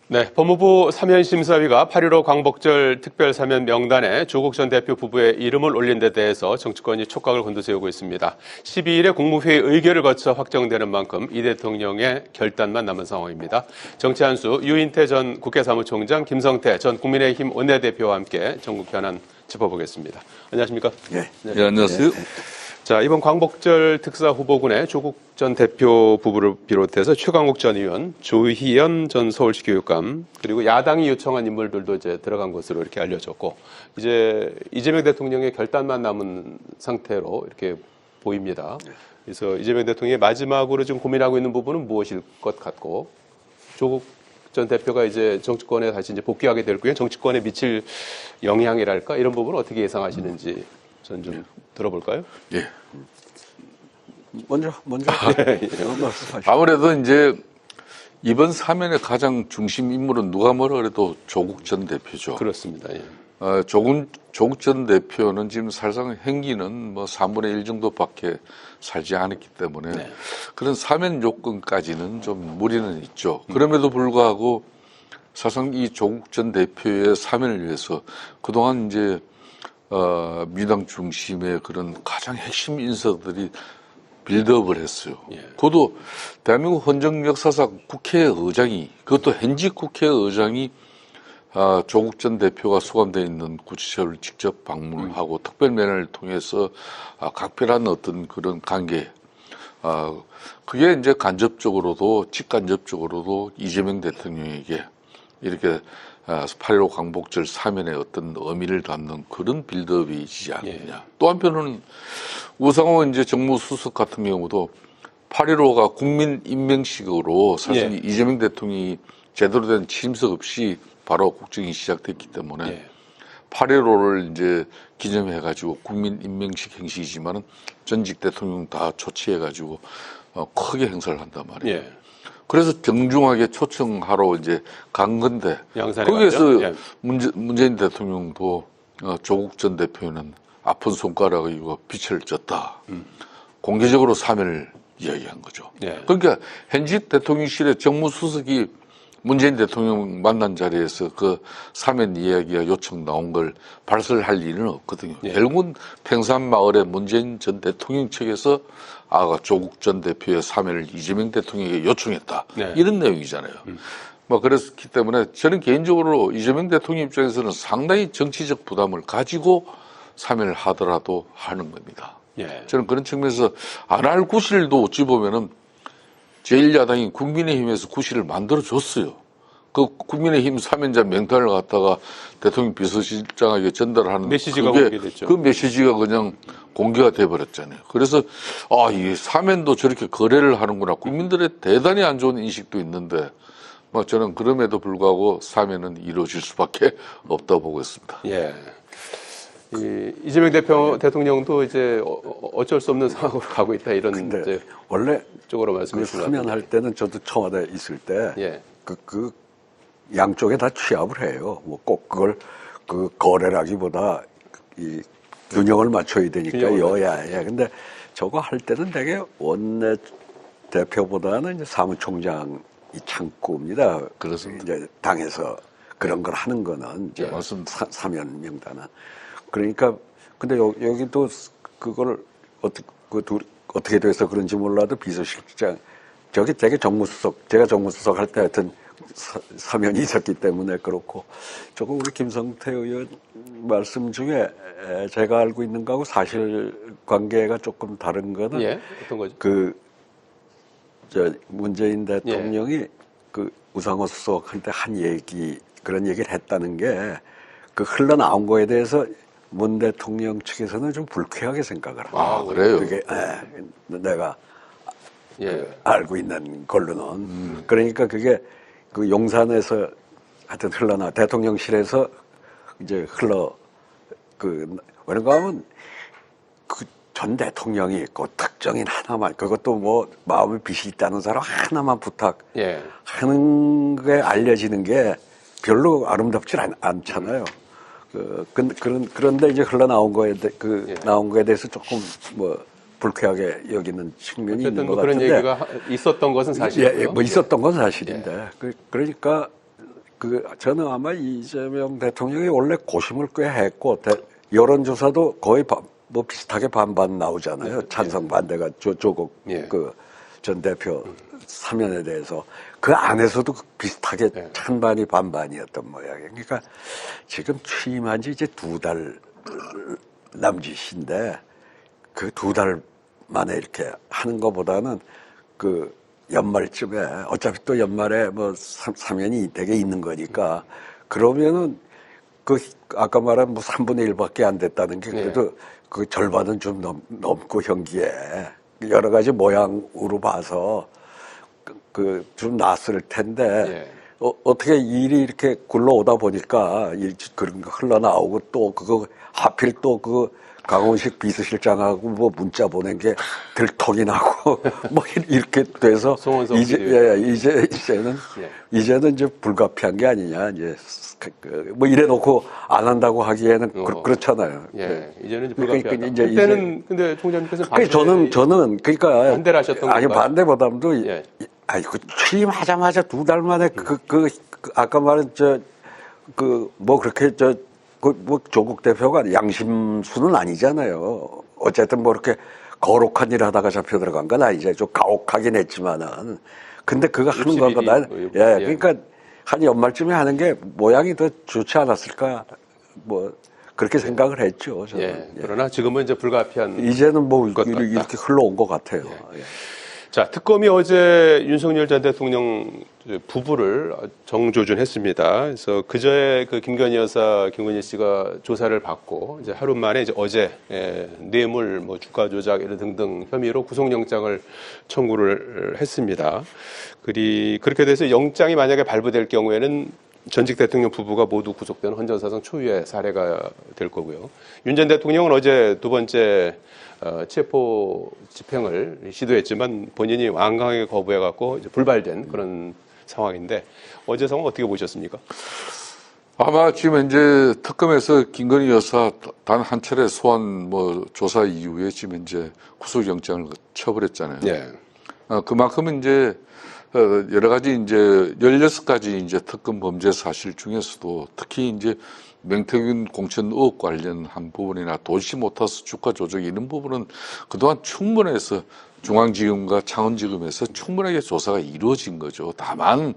네, 법무부 사면심사위가 8.15 광복절 특별사면 명단에 조국 전 대표 부부의 이름을 올린 데 대해서 정치권이 촉각을 곤두세우고 있습니다. 12일에 국무회의 의결을 거쳐 확정되는 만큼 이 대통령의 결단만 남은 상황입니다. 정치 한수 유인태 전 국회 사무총장, 김성태 전 국민의힘 원내대표와 함께 전국 현안 짚어보겠습니다. 안녕하십니까? 네, 안녕하세요. 자, 이번 광복절 특사 후보군에 조국 전 대표 부부를 비롯해서 최강욱 전 의원, 조희연 전 서울시 교육감, 그리고 야당이 요청한 인물들도 이제 들어간 것으로 이렇게 알려졌고, 이제 이재명 대통령의 결단만 남은 상태로 이렇게 보입니다. 그래서 이재명 대통령이 마지막으로 지금 고민하고 있는 부분은 무엇일 것 같고, 조국 전 대표가 이제 정치권에 다시 이제 복귀하게 될 경우에 정치권에 미칠 영향이랄까 이런 부분은 어떻게 예상하시는지 전 좀 들어볼까요? 예. 먼저 네. 말씀하시죠. 아무래도 이제 이번 사면의 가장 중심 인물은 누가 뭐라 그래도 조국 전 대표죠. 그렇습니다. 예. 조국 전 대표는 지금 사실상 행기는 뭐 3분의 1 정도밖에 살지 않았기 때문에 네. 그런 사면 요건까지는 좀 무리는 있죠. 그럼에도 불구하고 사실상 이 조국 전 대표의 사면을 위해서 그동안 이제 민주당 중심의 그런 가장 핵심 인사들이 빌드업을 했어요. 예. 그것도 대한민국 헌정 역사상 국회의장이, 그것도 현직 국회의장이 조국 전 대표가 수감되어 있는 구치소를 직접 방문하고 특별 면회를 통해서 각별한 어떤 그런 관계, 그게 이제 간접적으로도 직간접적으로도 이재명 대통령에게 이렇게 8.15 광복절 사면의 어떤 의미를 담는 그런 빌드업이지 않느냐. 예. 또 한편으로는 우상호 이제 정무수석 같은 경우도 8.15가 국민 임명식으로 사실 예. 이재명 대통령이 제대로 된 취임석 없이 바로 국정이 시작됐기 때문에 예. 8.15를 이제 기념해가지고 국민 임명식 행식이지만은 전직 대통령 다 초치해가지고 크게 행사를 한단 말이에요. 예. 그래서 정중하게 초청하러 이제 간 건데 양산에 거기에서 갔죠? 예. 문재인 대통령도 조국 전 대표는 아픈 손가락이고 빛을 졌다. 공개적으로 사면을 이야기한 거죠. 예. 그러니까 현직 대통령실의 정무수석이 문재인 대통령 만난 자리에서 그 사면 이야기가 요청 나온 걸 발설할 일은 없거든요. 예. 결국은 평산마을의 문재인 전 대통령 측에서 조국 전 대표의 사면을 이재명 대통령에게 요청했다. 네. 이런 내용이잖아요. 뭐 그렇기 때문에 저는 개인적으로 이재명 대통령 입장에서는 상당히 정치적 부담을 가지고 사면을 하더라도 하는 겁니다. 예. 저는 그런 측면에서 안 할 구실도 어찌 보면은 제1야당인 국민의힘에서 구실을 만들어줬어요. 그 국민의힘 사면자 명단을 갖다가 대통령 비서실장에게 전달하는 메시지가 그게 공개됐죠. 그 메시지가 그냥 공개가 돼버렸잖아요. 그래서 이 사면도 저렇게 거래를 하는구나. 국민들의 대단히 안 좋은 인식도 있는데 저는 그럼에도 불구하고 사면은 이루어질 수밖에 없다고 보고 있습니다. 예. 이재명 대통령도 이제 어쩔 수 없는 상황으로 가고 있다 이런 근데 이제 원래 쪽으로 말씀해 그 주시면 사면할 때는 저도 청와대 있을 때 예. 그 양쪽에 다 취합을 해요. 뭐 꼭 그걸 그 거래라기보다 이 균형을 맞춰야 되니까 여야에. 근데 저거 할 때는 되게 원내 대표보다는 이제 사무총장이 창구입니다. 그렇습니다. 이제 당에서 그런 걸 하는 거는 이제 맞습니다. 사면 명단은. 그러니까 근데 여기도 그걸 어떻게 돼서 그런지 몰라도 비서실장 저기 되게 제가 정무수석 할 때 하여튼 사면이 있었기 때문에 그렇고 조금 우리 김성태 의원 말씀 중에 제가 알고 있는 거하고 사실관계가 조금 다른 거는 예. 어떤 거죠? 문재인 대통령이 그 우상호 수석한테 그런 얘기를 했다는 게 그 흘러나온 거에 대해서 문 대통령 측에서는 좀 불쾌하게 생각을 합니다. 그래요? 그게 내가 예. 알고 있는 걸로는 그러니까 그게 그 용산에서 하여튼 대통령실에서 이제 왜냐가 하면 그 전 대통령이 있고 특정인 하나만 그것도 뭐 마음에 빚이 있다는 사람 하나만 부탁하는 게 알려지는 게 별로 아름답지 않잖아요. 그런데 이제 흘러나온 나온 거에 대해서 조금 뭐 불쾌하게 여기는 측면이 있는 것 그런 같은데. 얘기가 있었던 것은 사실이고요. 뭐 있었던 건 사실인데. 그러니까 저는 아마 이재명 대통령이 원래 고심을 꽤 했고, 여론조사도 거의 뭐 비슷하게 반반 나오잖아요. 찬성 반대가 조국 예. 전 대표 사면에 대해서. 그 안에서도 비슷하게 예. 찬반이 반반이었던 모양이에요. 그러니까 지금 취임한 지 이제 2달 남짓인데, 그 2달 만에 이렇게 하는 것보다는 그 연말쯤에, 어차피 또 연말에 뭐 사면이 되게 있는 거니까, 그러면은 아까 말한 뭐 3분의 1밖에 안 됐다는 게 그래도 그 절반은 좀 넘고 형기에 여러 가지 모양으로 봐서 좀 낫을 텐데, 어떻게 일이 이렇게 굴러오다 보니까 그런 거 흘러나오고 또 하필 또 강원식 비서실장하고 뭐 문자 보낸 게 들통이 나고 뭐 이렇게 돼서 이제는 이제 불가피한 게 아니냐, 이제 뭐 이래 놓고 안 한다고 하기에는 그렇잖아요. 이제는 이제 불가피하다. 그러니까 그때는 근데 총장님께서 저는 그러니까 반대를 하셨던 아니 건가요? 반대보다도 취임하자마자 2달 만에 아까 말한 뭐 그렇게 뭐 조국 대표가 양심수는 아니잖아요. 어쨌든 뭐 이렇게 거룩한 일 하다가 잡혀 들어간 건 아니죠. 좀 가혹하긴 했지만은. 근데 그거 하는 거보다, 그러니까 한 연말쯤에 하는 게 모양이 더 좋지 않았을까. 뭐, 그렇게 생각을 했죠. 저는. 그러나 지금은 이제 불가피한. 이제는 뭐 이렇게 흘러온 것 같아요. 자, 특검이 어제 윤석열 전 대통령 부부를 정조준했습니다. 그래서 그저에 김건희 여사, 김건희 씨가 조사를 받고 이제 하루 만에 이제 어제 뇌물, 뭐 주가 조작 이런 등등 혐의로 구속영장을 청구를 했습니다. 그렇게 돼서 영장이 만약에 발부될 경우에는 전직 대통령 부부가 모두 구속되는 헌정사상 초유의 사례가 될 거고요. 윤 전 대통령은 어제 두 번째 체포 집행을 시도했지만 본인이 완강하게 거부해갖고 이제 불발된 그런 상황인데 어제 상황 어떻게 보셨습니까? 아마 지금 현재 특검에서 김건희 여사 단 한 차례 소환 조사 이후에 지금 이제 구속영장을 처벌했잖아요. 그만큼 이제 여러 가지 이제 16가지 이제 특검 범죄 사실 중에서도 특히 이제 명태균 공천 의혹 관련한 부분이나 도시모터스 주가 조작 이런 부분은 그동안 충분해서 중앙지검과 창원지검에서 충분하게 조사가 이루어진 거죠. 다만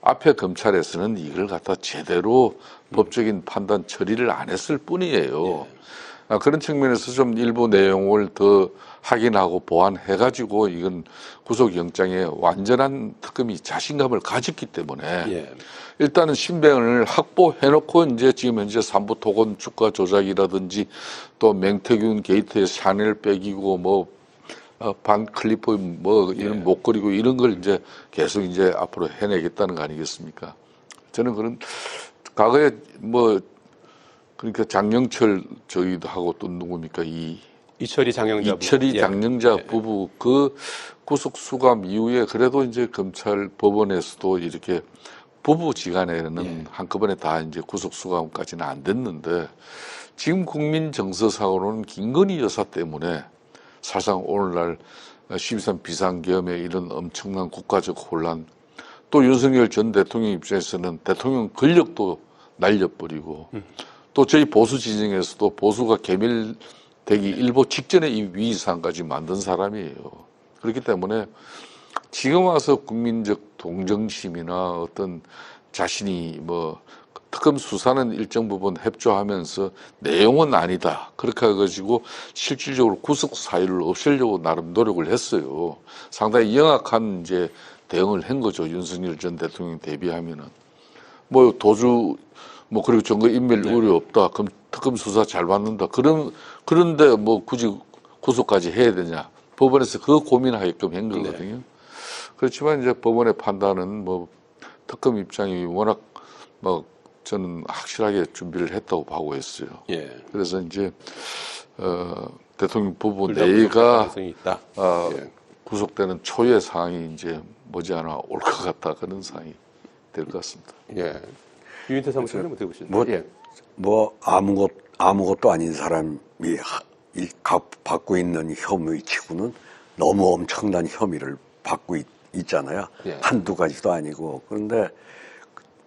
앞에 검찰에서는 이걸 갖다 제대로 법적인 판단 처리를 안 했을 뿐이에요. 그런 측면에서 좀 일부 내용을 더 확인하고 보완해가지고 이건 구속영장에 완전한 특검이 자신감을 가졌기 때문에 일단은 신병을 확보해놓고 이제 지금 현재 삼부 토건 주가 조작이라든지 또 맹태균 게이트에 샤넬 빼기고 뭐 반 클리프 뭐 이런 목걸이고 이런 걸 이제 계속 이제 앞으로 해내겠다는 거 아니겠습니까? 저는 그런 과거에 뭐 그러니까 장영철 저기도 하고 또 누굽니까 이철이 장영자 부부 그 구속 수감 이후에 그래도 이제 검찰 법원에서도 이렇게 부부지간에는 한꺼번에 다 이제 구속 수감까지는 안 됐는데 지금 국민 정서상으로는 김건희 여사 때문에 사실상 오늘날 12.3 비상계엄의 이런 엄청난 국가적 혼란 또 윤석열 전 대통령 입장에서는 대통령 권력도 날려버리고 또 저희 보수 진영에서도 보수가 개멸되기 일보 직전에 이 위기상까지 만든 사람이에요. 그렇기 때문에 지금 와서 국민적 동정심이나 어떤 자신이 뭐 특검 수사는 일정 부분 협조하면서 내용은 아니다. 그렇게 해가지고 실질적으로 구속 사유를 없애려고 나름 노력을 했어요. 상당히 영악한 이제 대응을 한 거죠. 윤석열 전 대통령 대비하면은. 뭐 도주 뭐 그리고 증거 인멸 우려 없다. 그럼 특검 수사 잘 받는다. 그런데 뭐 굳이 구속까지 해야 되냐. 법원에서 그거 고민하게끔 한 거거든요. 그렇지만 이제 법원의 판단은 뭐 특검 입장이 워낙 뭐 저는 확실하게 준비를 했다고 보고 있어요. 그래서 이제 대통령 부부 내가 구속되는 초유의 상황이 이제 머지않아 올 것 같다 그런 상황이 될 것 같습니다. 유인태 사무총장 어떻게 보시나요? 뭐 아무것도 아닌 사람이 받고 있는 혐의치고는 너무 엄청난 혐의를 받고 있잖아요. 한두 가지도 아니고. 그런데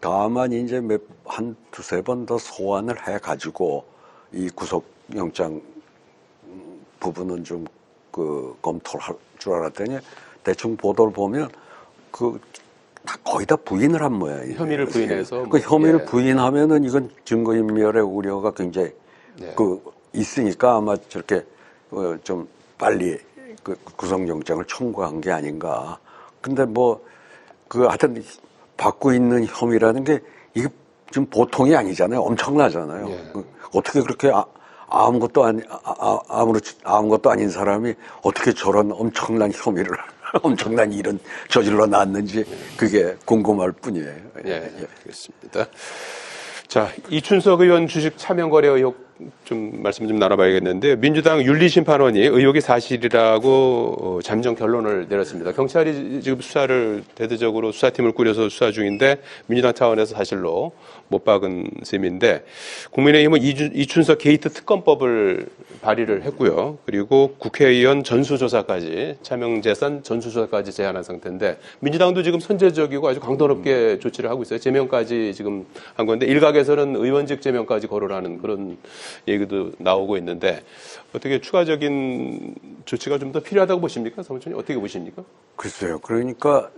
다만 이제 한 두세 번 더 소환을 해가지고 이 구속영장 부분은 좀 검토를 할 줄 알았더니 대충 보도를 보면 거의 다 부인을 한 모양이에요. 혐의를 부인해서 그 혐의를 예. 부인하면은 이건 증거인멸의 우려가 굉장히 네. 있으니까 아마 저렇게 좀 빨리 구속영장을 청구한 게 아닌가. 근데 하여튼 받고 있는 혐의라는 게 이게 지금 보통이 아니잖아요. 엄청나잖아요. 예. 어떻게 그렇게 아무것도 아닌 사람이 어떻게 저런 엄청난 혐의를 엄청난 일은 저질러 놨는지 그게 궁금할 뿐이에요. 예, 알겠습니다. 자, 이춘석 의원 주식 차명 거래 의혹 좀 말씀 좀 나눠봐야겠는데 민주당 윤리심판원이 의혹이 사실이라고 잠정 결론을 내렸습니다. 경찰이 지금 수사를 대대적으로 수사팀을 꾸려서 수사 중인데 민주당 차원에서 사실로 못 박은 셈인데 국민의힘은 이춘석 게이트 특검법을 발의를 했고요. 그리고 국회의원 전수조사까지 차명재산 전수조사까지 제안한 상태인데 민주당도 지금 선제적이고 아주 강도 높게 조치를 하고 있어요. 제명까지 지금 한 건데 일각에서는 의원직 제명까지 거론하는 그런 얘기도 나오고 있는데 어떻게 추가적인 조치가 좀 더 필요하다고 보십니까? 사무총장님 어떻게 보십니까? 글쎄요. 그러니까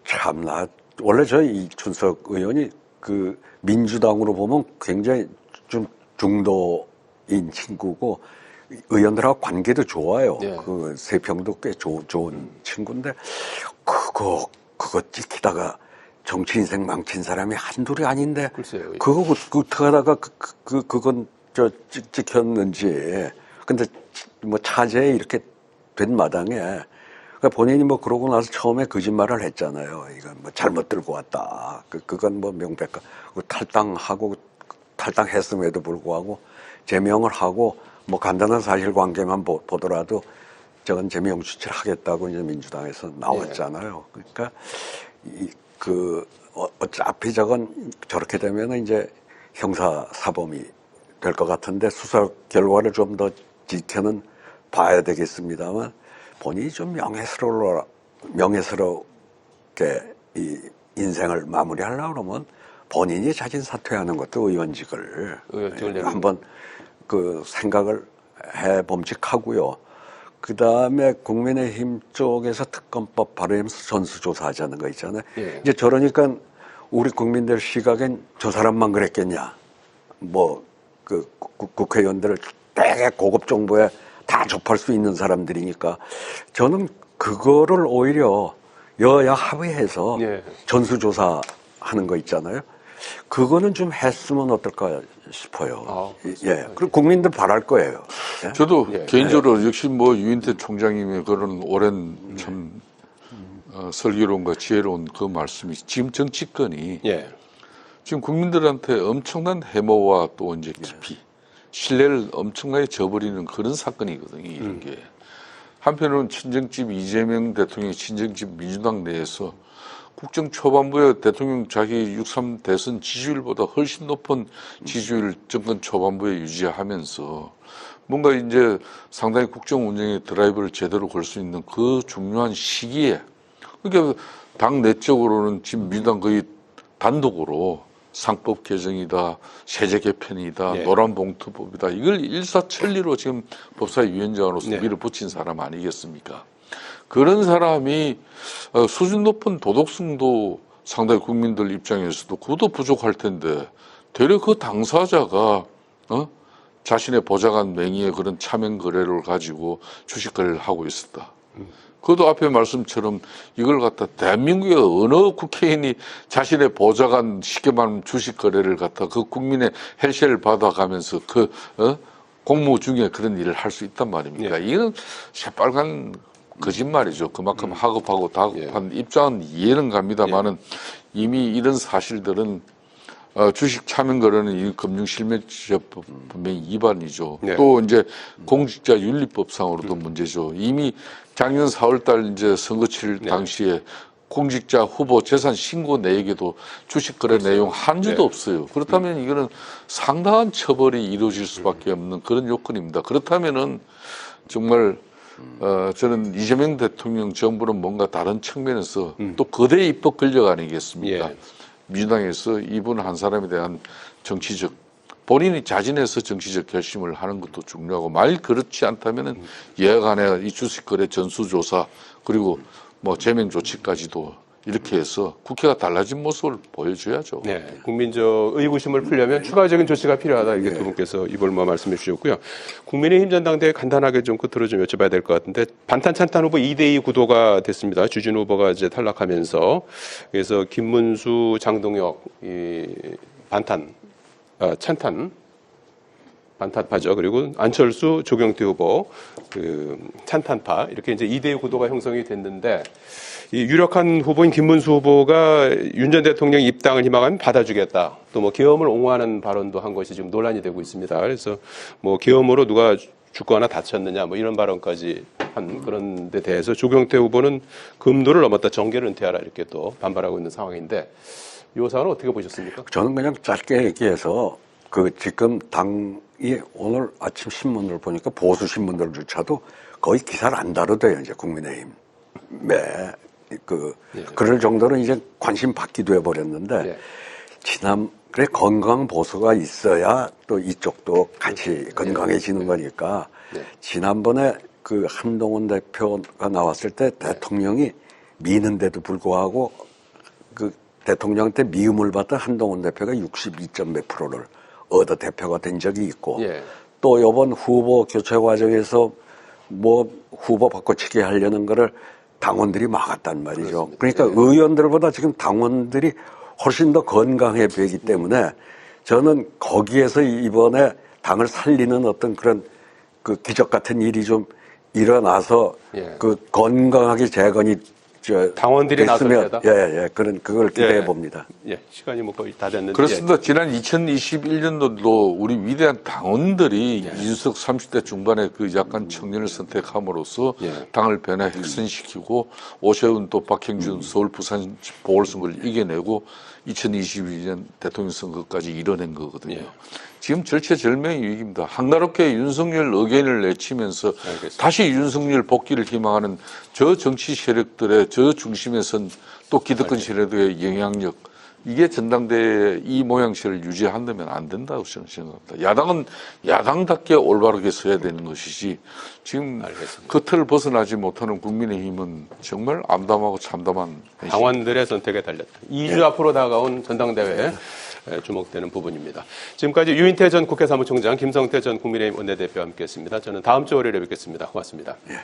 참나 원래 이춘석 의원이 민주당으로 보면 굉장히 좀 중도인 친구고 의원들하고 관계도 좋아요. 네. 세평도 꽤 좋은 친구인데 그거 찍히다가 정치 인생 망친 사람이 한둘이 아닌데 글쎄요. 그거 어떻게 하다가 그건 찍혔는지 근데 차제에 이렇게 된 마당에 그러니까 본인이 그러고 나서 처음에 거짓말을 했잖아요. 이건 잘못 들고 왔다. 그건 명백한 탈당했음에도 불구하고 제명을 하고 간단한 사실관계만 보더라도 저건 제명 조치를 하겠다고 이제 민주당에서 나왔잖아요. 그러니까 어차피 저건 저렇게 되면 이제 형사 사범이 될 것 같은데 수사 결과를 좀 더 지켜는 봐야 되겠습니다만 본인이 좀 명예스럽게 이 인생을 마무리하려고 그러면 본인이 자진 사퇴하는 것도 의원직을 한번 생각을 해 봄직하고요. 그 다음에 국민의힘 쪽에서 특검법 발의하면서 전수조사하자는 거 있잖아요. 예. 이제 저러니까 우리 국민들 시각엔 저 사람만 그랬겠냐. 국회의원들을 되게 고급 정보에 다 접할 수 있는 사람들이니까 저는 그거를 오히려 여야 합의해서 예. 전수조사하는 거 있잖아요. 그거는 좀 했으면 어떨까 싶어요. 그렇습니다. 예. 그리고 국민들 바랄 거예요. 예? 저도 예. 개인적으로 역시 유인태 총장님의 그런 오랜 참 설계론과 지혜로운 그 말씀이 지금 정치권이 예. 지금 국민들한테 엄청난 해모와 또 이제 깊이 신뢰를 엄청나게 저버리는 그런 사건이거든요. 이런 게 한편으로는 친정집 이재명 대통령의 친정집 민주당 내에서 국정 초반부에 대통령 자기 6.3 대선 지지율보다 훨씬 높은 지지율 정권 초반부에 유지하면서 뭔가 이제 상당히 국정 운영의 드라이브를 제대로 걸 수 있는 그 중요한 시기에 그러니까 당 내적으로는 지금 민주당 거의 단독으로 상법 개정이다, 세제 개편이다, 예. 노란봉투법이다. 이걸 일사천리로 지금 법사위원장으로서 네. 밀어붙인 사람 아니겠습니까? 그런 사람이 수준 높은 도덕성도 상당히 국민들 입장에서도 그것도 부족할 텐데 되려 그 당사자가 자신의 보좌관 명의의 그런 차명 거래를 가지고 주식 거래를 하고 있었다. 그것도 앞에 말씀처럼 이걸 갖다 대한민국의 어느 국회의원이 자신의 보좌관 쉽게 말하면 주식 거래를 갖다 그 국민의 헬세를 받아가면서 공무 중에 그런 일을 할 수 있단 말입니까? 예. 이건 새빨간 거짓말이죠. 그만큼 하급하고 다급한 입장은 이해는 갑니다만은 이미 이런 사실들은 주식 차명 거래는 이 금융실명법 분명히 위반이죠. 네. 또 이제 공직자 윤리법상으로도 문제죠. 이미 작년 4월달 이제 선거 치를 당시에 공직자 후보 재산 신고 내역에도 주식 거래 내용 한 주도 없어요. 그렇다면 이거는 상당한 처벌이 이루어질 수밖에 없는 그런 요건입니다. 그렇다면은 정말 저는 이재명 대통령 정부는 뭔가 다른 측면에서 또 거대 입법 권력 아니겠습니까? 예. 민주당에서 이분 한 사람에 대한 정치적 본인이 자진해서 정치적 결심을 하는 것도 중요하고 만일 그렇지 않다면은 예간에 이 주식거래 전수조사 그리고 뭐 제명 조치까지도 이렇게 해서 국회가 달라진 모습을 보여줘야죠. 네, 국민적 의구심을 풀려면 추가적인 조치가 필요하다. 이게 두 분께서 이볼마 말씀해 주셨고요. 국민의힘 전당대회 간단하게 좀 끝으로 좀 여쭤봐야 될 것 같은데 반탄 찬탄 후보 2대2 구도가 됐습니다. 주진우 후보가 이제 탈락하면서 그래서 김문수, 장동혁 이 찬탄 반탄파죠. 그리고 안철수, 조경태 후보 그 찬탄파 이렇게 이제 2대2 구도가 형성이 됐는데 이 유력한 후보인 김문수 후보가 윤 전 대통령 입당을 희망하면 받아주겠다. 또 뭐 계엄을 옹호하는 발언도 한 것이 지금 논란이 되고 있습니다. 그래서 뭐 계엄으로 누가 죽거나 다쳤느냐 뭐 이런 발언까지 한 그런 데 대해서 조경태 후보는 금도를 넘었다 정계를 은퇴하라 이렇게 또 반발하고 있는 상황인데 이 사안은 어떻게 보셨습니까? 저는 그냥 짧게 얘기해서 그 지금 당이 오늘 아침 신문을 보니까 보수 신문들조차도 거의 기사를 안 다루대요. 이제 국민의힘. 그럴 정도로 이제 관심 받기도 해버렸는데 네. 그래 건강 보수가 있어야 또 이쪽도 같이 건강해지는 거니까 네. 지난번에 그 한동훈 대표가 나왔을 때 대통령이 미는데도 불구하고 그 대통령한테 미움을 받던 한동훈 대표가 62점 몇 프로를 얻어 대표가 된 적이 있고 예. 또 이번 후보 교체 과정에서 뭐 후보 바꿔치기 하려는 거를 당원들이 막았단 말이죠. 그렇습니다. 그러니까 예. 의원들보다 지금 당원들이 훨씬 더 건강해 보이기 때문에 저는 거기에서 이번에 당을 살리는 어떤 그런 그 기적 같은 일이 좀 일어나서 예. 그 건강하게 재건이 당원들이 됐으면 나서야 그걸 기대해 봅니다. 예, 시간이 뭐 거의 다 됐는데. 그렇습니다. 지난 2021년도도 우리 위대한 당원들이 이준석 30대 중반에 그 약간 청년을 선택함으로써 예. 당을 변화 혁신시키고 오세훈 또 박형준 서울 부산 보궐선거를 이겨내고 2022년 대통령 선거까지 이뤄낸 거거든요. 예. 지금 절체절명의 위기입니다. 한가롭게 윤석열 의견을 내치면서 알겠습니다. 다시 윤석열 복귀를 희망하는 저 정치 세력들의 저 중심에 선 또 기득권 세력들의 영향력 이게 전당대회 이 모양새를 유지한다면 안 된다고 저는 생각합니다. 야당은 야당답게 올바르게 서야 되는 것이지 지금 알겠습니다. 그 틀을 벗어나지 못하는 국민의힘은 정말 암담하고 참담한 당원들의 선택에 달렸다. 2주 앞으로 다가온 전당대회에 주목되는 부분입니다. 지금까지 유인태 전 국회 사무총장, 김성태 전 국민의힘 원내대표와 함께했습니다. 저는 다음 주 월요일에 뵙겠습니다. 고맙습니다. 예.